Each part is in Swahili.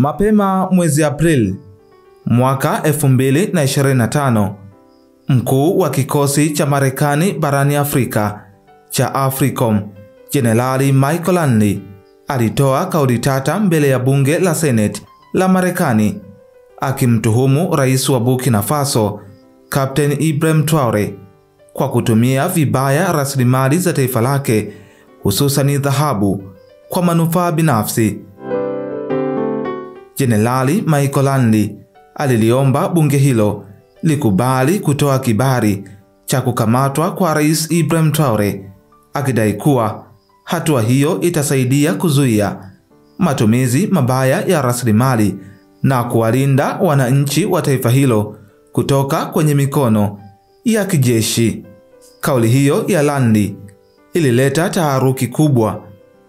Mapema mwezi Aprili mwaka 2025, mkuu wa kikosi cha Marekani barani Afrika cha AFRICOM, Jenerali Michael Langley alitoa kauli tata mbele ya bunge la Senate la Marekani akimtuhumu rais wa Burkina Faso Captain Ibrahim Traore kwa kutumia vibaya rasilimali za taifa lake, hususan dhahabu, kwa manufaa binafsi. Jenerali Michael Langley aliliomba bunge hilo likubali kutoa kibali cha kukamatwa kwa rais Ibrahim Traore, akidai kuwa hatua hiyo itasaidia kuzuia matumizi mabaya ya rasilimali na kuwalinda wananchi wa taifa hilo kutoka kwenye mikono ya kijeshi. Kauli hiyo ya Langley ilileta taharuki kubwa,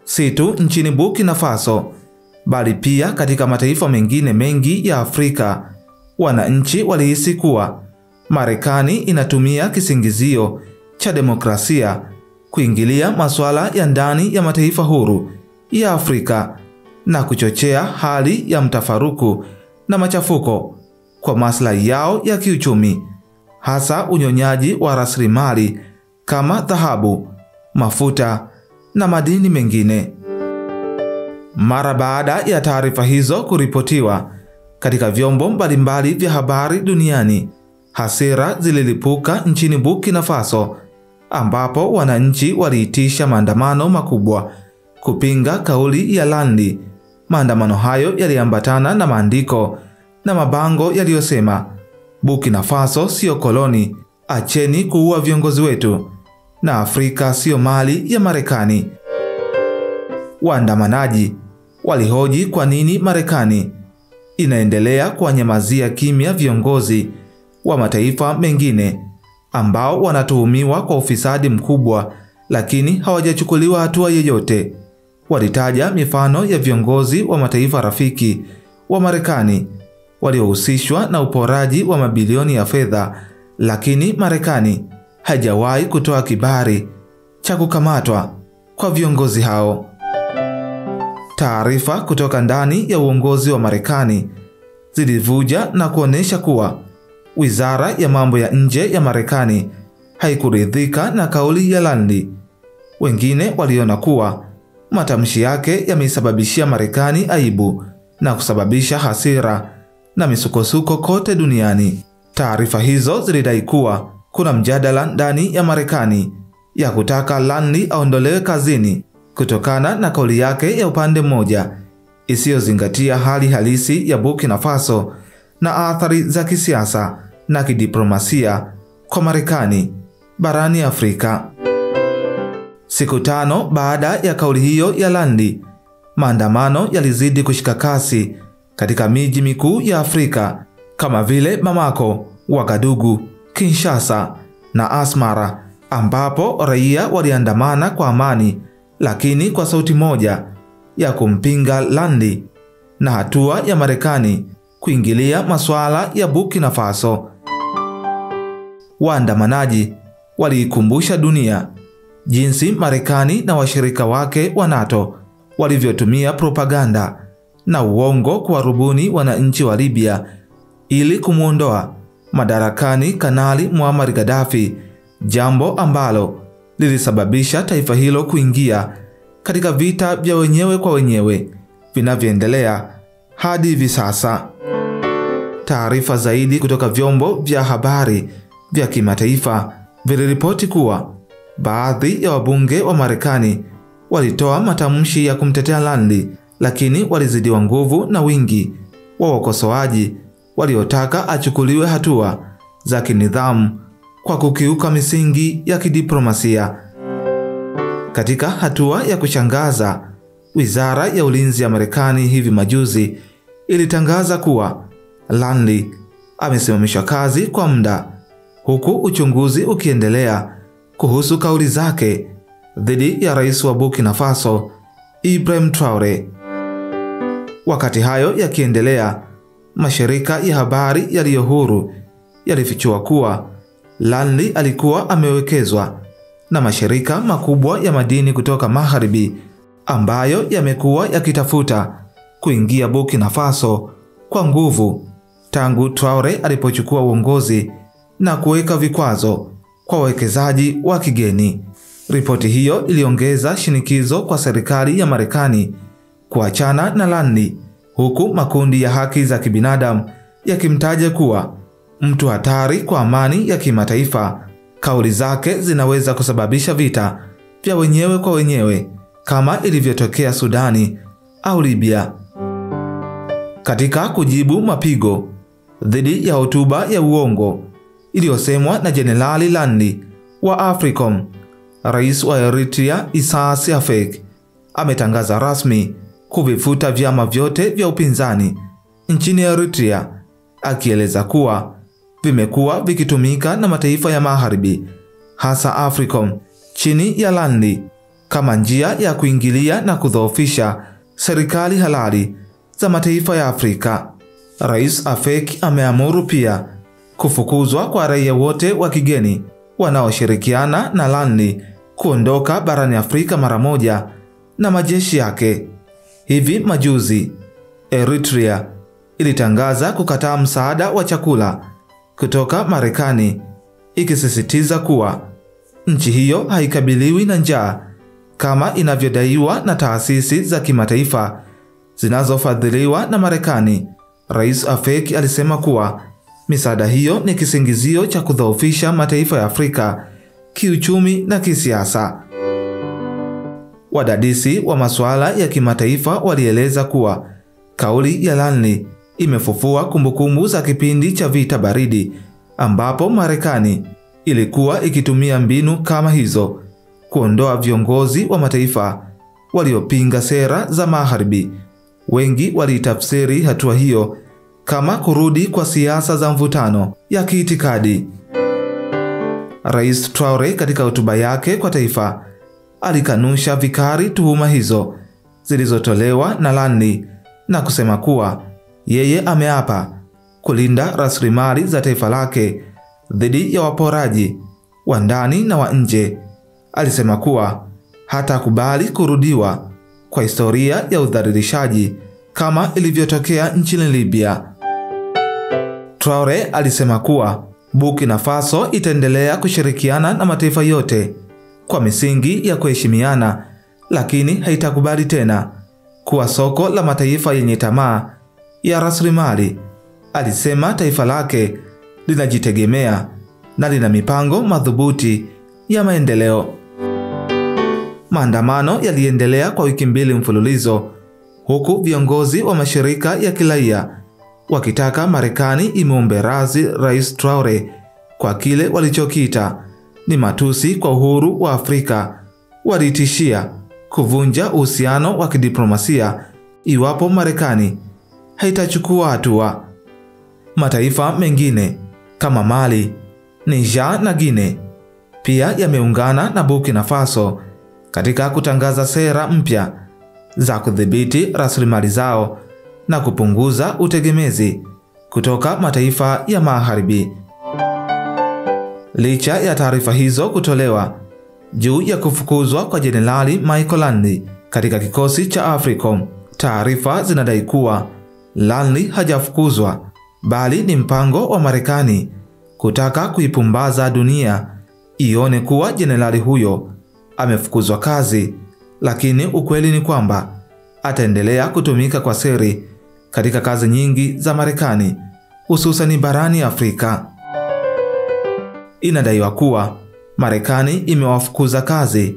si tu nchini Burkina Faso bali pia katika mataifa mengine mengi ya Afrika. Wananchi walihisi kuwa Marekani inatumia kisingizio cha demokrasia kuingilia masuala ya ndani ya mataifa huru ya Afrika na kuchochea hali ya mtafaruku na machafuko kwa maslahi yao ya kiuchumi, hasa unyonyaji wa rasilimali kama dhahabu, mafuta na madini mengine. Mara baada ya taarifa hizo kuripotiwa katika vyombo mbalimbali vya habari duniani, hasira zililipuka nchini Burkina Faso, ambapo wananchi waliitisha maandamano makubwa kupinga kauli ya Langley. Maandamano hayo yaliambatana na maandiko na mabango yaliyosema, Burkina Faso sio koloni, acheni kuua viongozi wetu, na Afrika sio mali ya Marekani. Waandamanaji walihoji kwa nini Marekani inaendelea kuwanyamazia kimya viongozi wa mataifa mengine ambao wanatuhumiwa kwa ufisadi mkubwa lakini hawajachukuliwa hatua yoyote. Walitaja mifano ya viongozi wa mataifa rafiki wa Marekani waliohusishwa na uporaji wa mabilioni ya fedha, lakini Marekani haijawahi kutoa kibali cha kukamatwa kwa viongozi hao. Taarifa kutoka ndani ya uongozi wa Marekani zilivuja na kuonesha kuwa Wizara ya mambo ya nje ya Marekani haikuridhika na kauli ya Langley. Wengine waliona kuwa matamshi yake yameisababishia Marekani aibu na kusababisha hasira na misukosuko kote duniani. Taarifa hizo zilidai kuwa kuna mjadala ndani ya Marekani ya kutaka Langley aondolewe kazini kutokana na kauli yake ya upande mmoja isiyozingatia hali halisi ya Burkina Faso na athari za kisiasa na kidiplomasia kwa Marekani barani Afrika. Siku 5 baada ya kauli hiyo ya Langley, maandamano yalizidi kushika kasi katika miji mikuu ya Afrika kama vile Bamako, Ouagadougou, Kinshasa na Asmara, ambapo raia waliandamana kwa amani lakini kwa sauti moja ya kumpinga Langley na hatua ya Marekani kuingilia masuala ya Burkina Faso. Waandamanaji waliikumbusha dunia jinsi Marekani na washirika wake wa NATO walivyotumia propaganda na uongo kuwarubuni wananchi wa Libya ili kumuondoa madarakani Kanali Muammar Gaddafi, jambo ambalo lilisababisha taifa hilo kuingia katika vita vya wenyewe kwa wenyewe vinavyoendelea hadi hivi sasa. Taarifa zaidi kutoka vyombo vya habari vya kimataifa viliripoti kuwa baadhi ya wabunge wa Marekani walitoa matamshi ya kumtetea Langley, lakini walizidiwa nguvu na wingi wa wakosoaji waliotaka achukuliwe hatua za kinidhamu kwa kukiuka misingi ya kidiplomasia. Katika hatua ya kushangaza, Wizara ya Ulinzi ya Marekani hivi majuzi ilitangaza kuwa Langley amesimamishwa kazi kwa muda, huku uchunguzi ukiendelea kuhusu kauli zake dhidi ya rais wa Burkina Faso Ibrahim Traore. Wakati hayo yakiendelea, mashirika ya habari yaliyo huru yalifichua kuwa Langley alikuwa amewekezwa na mashirika makubwa ya madini kutoka Magharibi ambayo yamekuwa yakitafuta kuingia Burkina Faso kwa nguvu tangu Traore alipochukua uongozi na kuweka vikwazo kwa wawekezaji wa kigeni. Ripoti hiyo iliongeza shinikizo kwa serikali ya Marekani kuachana na Landi, huku makundi ya haki za kibinadamu yakimtaja kuwa mtu hatari kwa amani ya kimataifa. Kauli zake zinaweza kusababisha vita vya wenyewe kwa wenyewe kama ilivyotokea Sudani au Libya. Katika kujibu mapigo dhidi ya hotuba ya uongo iliyosemwa na Jenerali Landi wa AFRICOM, Rais wa Eritrea Isaias Afwerki ametangaza rasmi kuvifuta vyama vyote vya upinzani nchini Eritrea, akieleza kuwa vimekuwa vikitumika na mataifa ya Magharibi, hasa AFRICOM chini ya Landi, kama njia ya kuingilia na kudhoofisha serikali halali za mataifa ya Afrika. Rais Afwerki ameamuru pia kufukuzwa kwa raia wote wa kigeni wanaoshirikiana na Landi kuondoka barani Afrika mara moja na majeshi yake. Hivi majuzi, Eritrea ilitangaza kukataa msaada wa chakula kutoka Marekani, ikisisitiza kuwa nchi hiyo haikabiliwi na njaa kama inavyodaiwa na taasisi za kimataifa zinazofadhiliwa na Marekani. Rais Afwerki alisema kuwa misaada hiyo ni kisingizio cha kudhoofisha mataifa ya Afrika kiuchumi na kisiasa. Wadadisi wa masuala ya kimataifa walieleza kuwa kauli ya Landi imefufua kumbukumbu za kipindi cha vita baridi ambapo Marekani ilikuwa ikitumia mbinu kama hizo kuondoa viongozi wa mataifa waliopinga sera za Magharibi. Wengi walitafsiri hatua hiyo kama kurudi kwa siasa za mvutano ya kiitikadi. Rais Traore katika hotuba yake kwa taifa alikanusha vikali tuhuma hizo zilizotolewa na Landi na kusema kuwa yeye ameapa kulinda rasilimali za taifa lake dhidi ya waporaji wa ndani na wa nje. Alisema kuwa hatakubali kurudiwa kwa historia ya udhalilishaji kama ilivyotokea nchini Libya. Traore alisema kuwa Burkina Faso itaendelea kushirikiana na mataifa yote kwa misingi ya kuheshimiana, lakini haitakubali tena kuwa soko la mataifa yenye tamaa ya rasilimali. Alisema taifa lake linajitegemea na lina mipango madhubuti ya maendeleo. Maandamano yaliendelea kwa wiki mbili mfululizo, huku viongozi wa mashirika ya kiraia wakitaka Marekani imuombe radhi Rais Traore kwa kile walichokiita ni matusi kwa uhuru wa Afrika. Walitishia kuvunja uhusiano wa kidiplomasia iwapo Marekani haitachukua hatua. Mataifa mengine kama Mali, Niger na Guinea pia yameungana na Burkina Faso katika kutangaza sera mpya za kudhibiti rasilimali zao na kupunguza utegemezi kutoka mataifa ya Magharibi. Licha ya taarifa hizo kutolewa juu ya kufukuzwa kwa Jenerali Michael Landi katika kikosi cha AFRICOM, taarifa zinadai kuwa Landi hajafukuzwa bali ni mpango wa Marekani kutaka kuipumbaza dunia ione kuwa jenerali huyo amefukuzwa kazi, lakini ukweli ni kwamba ataendelea kutumika kwa siri katika kazi nyingi za Marekani, hususan barani Afrika. Inadaiwa kuwa Marekani imewafukuza kazi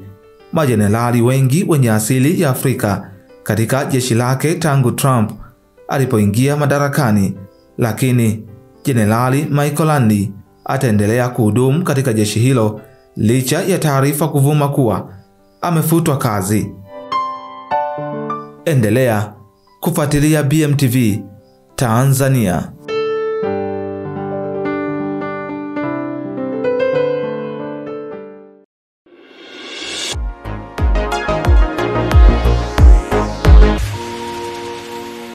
majenerali wengi wenye asili ya Afrika katika jeshi lake tangu Trump alipoingia madarakani, lakini Jenerali Michael Landi ataendelea kuhudumu katika jeshi hilo licha ya taarifa kuvuma kuwa amefutwa kazi. Endelea kufuatilia BMTV Tanzania.